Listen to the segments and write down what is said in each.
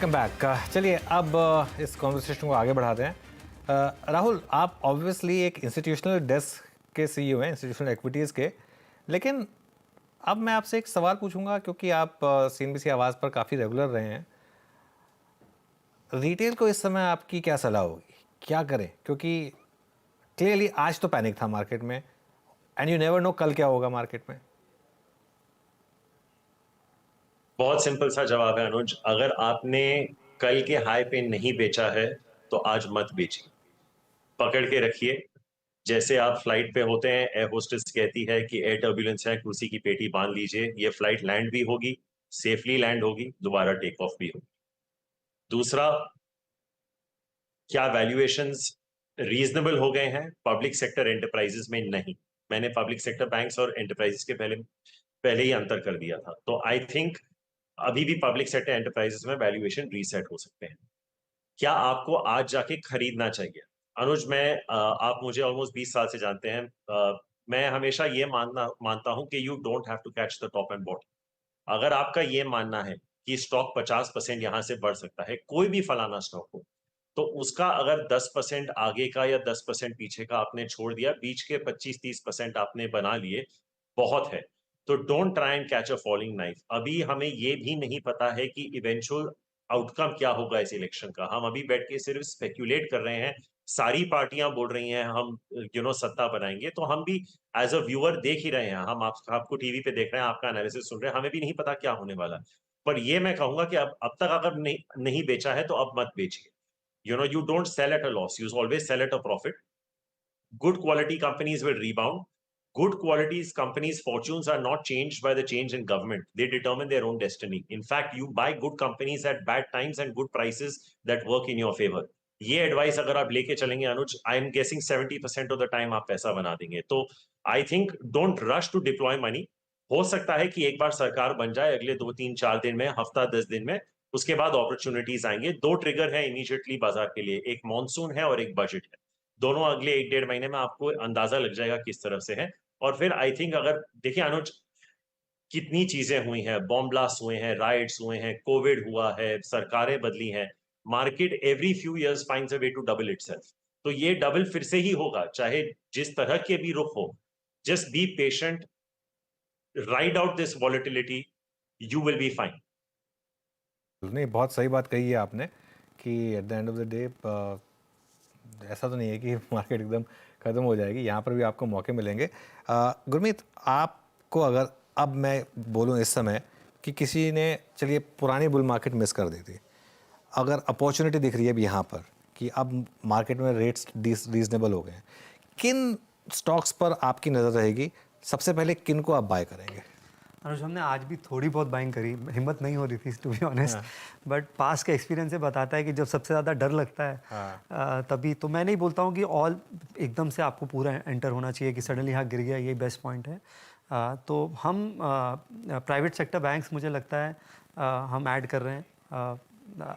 Welcome back. चलिए अब इस कॉन्वर्सेशन को आगे बढ़ाते हैं। राहुल, आप ऑब्वियसली एक इंस्टीट्यूशनल डेस्क के सीईओ हैं, इंस्टीट्यूशनल एक्विटीज़ के, लेकिन अब मैं आपसे एक सवाल पूछूंगा क्योंकि आप सीएनबीसी आवाज़ पर काफ़ी रेगुलर रहे हैं। रिटेल को इस समय आपकी क्या सलाह होगी, क्या करें? क्योंकि क्लियरली आज तो पैनिक था मार्केट में, एंड यू नेवर नो कल क्या होगा मार्केट में। बहुत सिंपल सा जवाब है अनुज। अगर आपने कल के हाई पे नहीं बेचा है तो आज मत बेचिए, पकड़ के रखिए। जैसे आप फ्लाइट पे होते हैं, एयर होस्टेस कहती है कि एयर टर्बुलेंस है, कुर्सी की पेटी बांध लीजिए, ये फ्लाइट लैंड भी होगी, सेफली लैंड होगी, दोबारा टेक ऑफ भी होगी। दूसरा, क्या वैल्यूएशंस रीजनेबल हो गए हैं पब्लिक सेक्टर एंटरप्राइजेस में? नहीं। मैंने पब्लिक सेक्टर बैंक्स और एंटरप्राइजेस के पहले ही अंतर कर दिया था। तो आई थिंक अभी भी पब्लिक सेक्टर एंटरप्राइजेस में वैल्यूएशन रीसेट हो सकते हैं। क्या आपको आज जाके खरीदना चाहिए? अनुज, आप मुझे ऑलमोस्ट 20 साल से जानते हैं। मैं हमेशा ये मानता हूं कि you don't have to catch the top and bottom. अगर आपका ये मानना है कि स्टॉक 50% यहां से बढ़ सकता है, कोई भी फलाना स्टॉक हो, तो उसका अगर 10% आगे का या 10% पीछे का आपने छोड़ दिया, बीच के 25-30% आपने बना लिए, बहुत है। तो don't try and catch a falling knife. अभी हमें ये भी नहीं पता है कि इवेंचुअल आउटकम क्या होगा इस इलेक्शन का। हम अभी बैठ के सिर्फ स्पेक्यूलेट कर रहे हैं। सारी पार्टियां बोल रही हैं हम सत्ता बनाएंगे, तो हम भी एज अ व्यूअर देख ही रहे हैं। हम आपको टीवी पे देख रहे हैं, आपका एनालिसिस सुन रहे हैं, हमें भी नहीं पता क्या होने वाला। पर ये मैं कहूंगा कि अब तक अगर नहीं बेचा है तो अब मत बेचिए। You don't sell at a loss, you always sell at a profit. Good quality companies will rebound. Good quality companies' fortunes are not changed by the change in government. They determine their own destiny. In fact, you buy good companies at bad times and good prices that work in your favor. ये advice अगर आप लेके चलेंगे अनुज, I am guessing 70% of the time आप पैसा बना देंगे। तो I think don't rush to deploy money. हो सकता है कि एक बार सरकार बन जाए अगले 2-3-4 दिन में, हफ्ता 10 दिन में, उसके बाद अपॉर्चुनिटीज आएंगे। दो ट्रिगर है इमीडिएटली बाजार के लिए, एक मॉनसून है और एक बजट है। दोनों अगले 1-1.5 महीने में आपको अंदाजा लग जाएगा किस तरफ से है। और फिर आई थिंक, अगर देखिए अनुज, कितनी चीजें हुई हैं, बॉम्ब ब्लास्ट हुए हैं, राइट्स हुए हैं, कोविड हुआ है, सरकारें बदली हैं, market every few years finds a way to double itself. तो ये डबल फिर से ही होगा, चाहे जिस तरह के भी रुख हो। Just be patient, ride out this volatility, you will be fine. नहीं, बहुत सही बात कही है आपने कि at the end of the day ऐसा तो नहीं है कि मार्केट एकदम ख़त्म हो जाएगी, यहाँ पर भी आपको मौके मिलेंगे। गुरमीत, आपको अगर अब मैं बोलूँ इस समय कि किसी ने, चलिए पुरानी बुल मार्केट मिस कर दी थी, अगर अपॉर्चुनिटी दिख रही है अभी यहाँ पर कि अब मार्केट में रेट्स रीजनेबल हो गए हैं, किन स्टॉक्स पर आपकी नज़र रहेगी? सबसे पहले किन को आप बाय करेंगे? अनुज, हमने आज भी थोड़ी बहुत बाइंग करी, हिम्मत नहीं हो रही थी टू बी ऑनेस्ट, बट पास का एक्सपीरियंस से बताता है कि जब सबसे ज़्यादा डर लगता है तभी। तो मैं नहीं बोलता हूँ कि ऑल एकदम से आपको पूरा एंटर होना चाहिए कि सडनली हाँ गिर गया, ये बेस्ट पॉइंट है। तो हम प्राइवेट सेक्टर बैंक्स मुझे लगता है हम ऐड कर रहे हैं।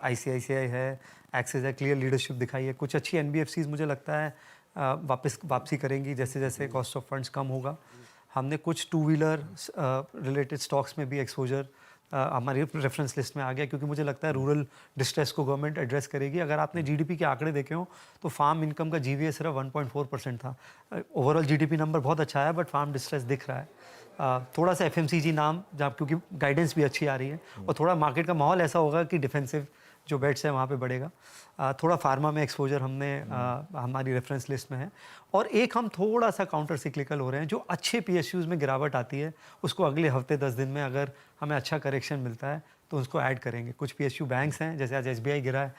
ICICI है, एक्सिस है, क्लियर लीडरशिप दिखाई है। कुछ अच्छी NBFCs मुझे लगता है वापसी करेंगी जैसे जैसे कॉस्ट ऑफ फंड्स कम होगा। हमने कुछ टू व्हीलर रिलेटेड स्टॉक्स में भी एक्सपोजर हमारी रेफरेंस लिस्ट में आ गया, क्योंकि मुझे लगता है रूरल डिस्ट्रेस को गवर्नमेंट एड्रेस करेगी। अगर आपने GDP के आंकड़े देखे हो तो फार्म इनकम का GVA सिर्फ 1.4% था। ओवरऑल GDP नंबर बहुत अच्छा है, बट फार्म डिस्ट्रेस दिख रहा है। थोड़ा सा FMCG नाम, जहाँ क्योंकि गाइडेंस भी अच्छी आ रही है, और थोड़ा मार्केट का माहौल ऐसा होगा कि डिफेंसिव जो बेट्स है वहाँ पे बढ़ेगा। थोड़ा फार्मा में एक्सपोजर हमने हमारी रेफरेंस लिस्ट में है। और एक हम थोड़ा सा काउंटर सिक्लिकल हो रहे हैं, जो अच्छे PSUs में गिरावट आती है उसको अगले हफ्ते 10 दिन में अगर हमें अच्छा करेक्शन मिलता है तो उसको ऐड करेंगे। कुछ PSU बैंक्स हैं, जैसे आज SBI गिरा है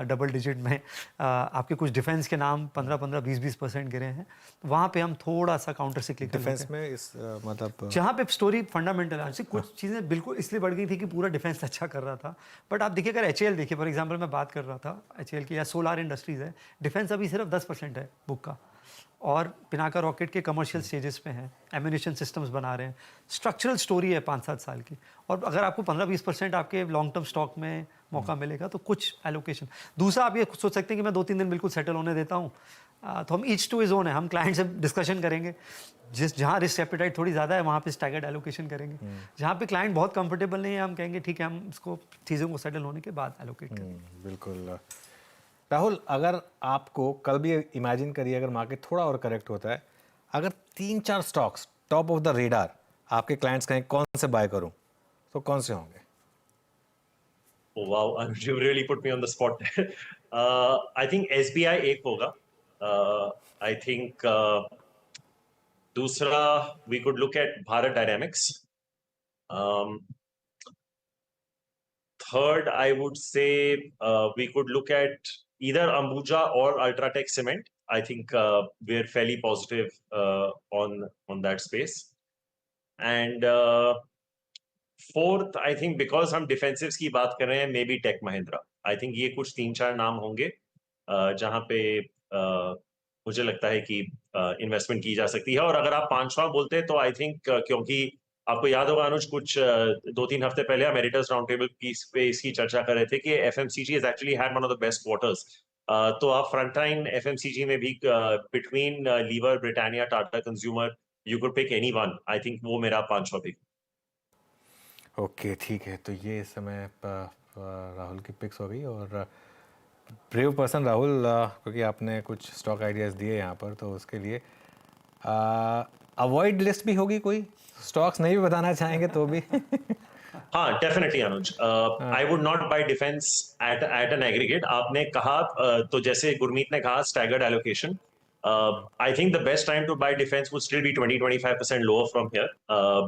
डबल डिजिट में। आपके कुछ डिफेंस के नाम 15-15, 20-20% गिरे हैं। वहाँ पे हम थोड़ा सा काउंटर सिक्लिकल डिफेंस में इस मतलब जहाँ पे स्टोरी फंडामेंटल है, कुछ चीज़ें बिल्कुल इसलिए बढ़ गई थी कि पूरा डिफेंस अच्छा कर रहा था। बट आप देखिए, अगर HAL देखिए फॉर एग्जांपल, मैं बात कर रहा था HAL की, या सोलार इंडस्ट्रीज़ है, डिफेंस अभी सिर्फ 10% है बुक का, और पिनाका रॉकेट के कमर्शियल स्टेजेस पे हैं, एम्यूनिशन सिस्टम्स बना रहे हैं। स्ट्रक्चरल स्टोरी है 5-7 साल की। और अगर आपको 15-20% आपके लॉन्ग टर्म स्टॉक में मौका मिलेगा तो कुछ एलोकेशन। दूसरा, आप ये सोच सकते हैं कि मैं 2-3 दिन बिल्कुल सेटल होने देता हूँ, तो हम ईच टू इज ओन है, हम क्लाइंट से डिस्कशन करेंगे, जहाँ रिस्क एपेटाइट थोड़ी ज़्यादा है वहाँ पे स्टैगर्ड एलोकेशन करेंगे, जहाँ पे क्लाइंट बहुत कंफर्टेबल नहीं है हम कहेंगे ठीक है हम इसको चीज़ों को सेटल होने के बाद एलोकेट करेंगे। बिल्कुल। राहुल, अगर आपको कल भी इमेजिन करिए अगर मार्केट थोड़ा और करेक्ट होता है, अगर 3-4 stocks top of the radar आपके क्लाइंट्स कहें कौन से बाय करूं, तो कौन से होंगे? Oh, wow, you really put me on the spot. I think SBI एक होगा. I think दूसरा we could look at Bharat Dynamics. Um, Third, I would say we could look at either Ambuja or Ultratech Cement. I think we're fairly positive on that space. And fourth, I think because हम डिफेंसिव्स की बात कर रहे हैं, maybe Tech Mahindra. I think ये कुछ 3-4 नाम होंगे जहां पे मुझे लगता है कि इन्वेस्टमेंट की जा सकती है. और अगर आप 5वां बोलते हैं तो आई थिंक क्योंकि आपको याद होगा अनुज, कुछ 2-3 हफ्ते पहले हम एडिटर्स राउंड टेबल की पे इसकी चर्चा कर रहे थे कि FMCG is actually had one of the best quarters. तो आप फ्रंट लाइन एफएमसीजी में भी between Lever, Britannia, Tata Consumer, you could pick any one. I think वो मेरा 5वां पिक. ओके, ठीक है, तो ये इस समय राहुल की पिक्स हो गई. और ब्रेव पर्सन राहुल, क्योंकि आपने कुछ स्टॉक आइडियाज़ दिए यहाँ पर, तो उसके लिए अवॉइड लिस्ट भी होगी, कोई स्टॉक्स नहीं भी बताना चाहेंगे तो भी? हाँ, definitely Anuj. I would not buy defence at an aggregate. आपने कहा तो जैसे गुरमीत ने कहा staggered allocation. I think the best time to buy defense would still be 20-25% lower from here.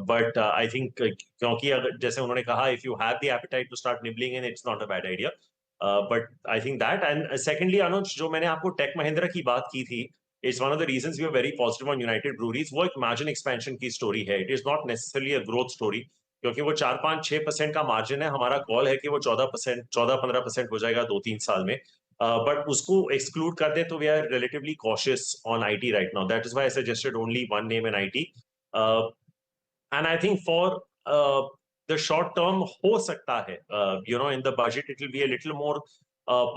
But I think क्योंकि अगर जैसे उन्होंने कहा if you have the appetite to start nibbling in, it's not a bad idea. But I think that, and secondly अनुज, जो मैंने आपको take Mahindra की बात की थी, it's one of the reasons we are very positive on United Breweries. वो एक margin expansion की स्टोरी है. It is not necessarily a growth story. क्योंकि वो 4-5-6% का मार्जिन है. हमारा कॉल है कि वो 14-15% हो जाएगा 2-3 साल में. But उसको exclude कर दे तो we are relatively cautious on IT right now. That is why I suggested only one name in IT. And I think for the short term हो सकता है, in the budget it will be a little more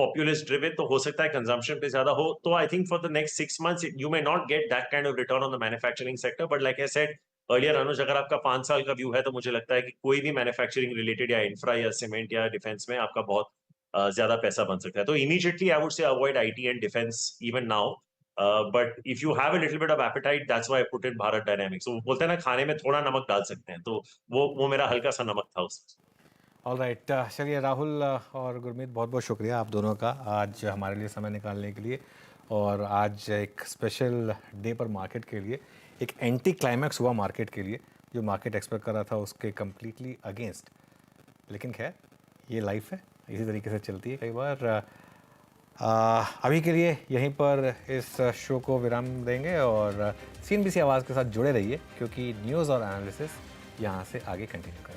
populist driven, तो हो सकता है consumption पे ज़्यादा हो. तो I think for the next 6 months you may not get that kind of return on the manufacturing sector. But like I said earlier अनुज, अगर आपका 5 साल का व्यू है तो मुझे लगता है कि कोई भी मैन्युफैक्चरिंग रिलेटेड या इंफ्रा या सीमेंट या डिफेंस में आपका बहुत ज्यादा पैसा बन सकता है. तो immediately I would say avoid IT and defence even now. But if you have a little bit of appetite, that's why I put in Bharat dynamics. वो बोलते हैं ना खाने में थोड़ा नमक डाल सकते हैं, तो वो मेरा हल्का सा नमक था उसमें. ऑल राइट, चलिए राहुल और गुरमीत, बहुत बहुत शुक्रिया आप दोनों का आज हमारे लिए समय निकालने के लिए. और आज एक स्पेशल डे पर मार्केट के लिए एक एंटी क्लाइमैक्स हुआ मार्केट के लिए, जो मार्केट एक्सपेक्ट कर रहा था उसके कम्प्लीटली अगेंस्ट. लेकिन खैर, ये लाइफ है, इसी तरीके से चलती है कई बार. अभी के लिए यहीं पर इस शो को विराम देंगे और CNBC आवाज़ के साथ जुड़े रहिए, क्योंकि न्यूज़ और एनालिसिस यहाँ से आगे कंटिन्यू करें.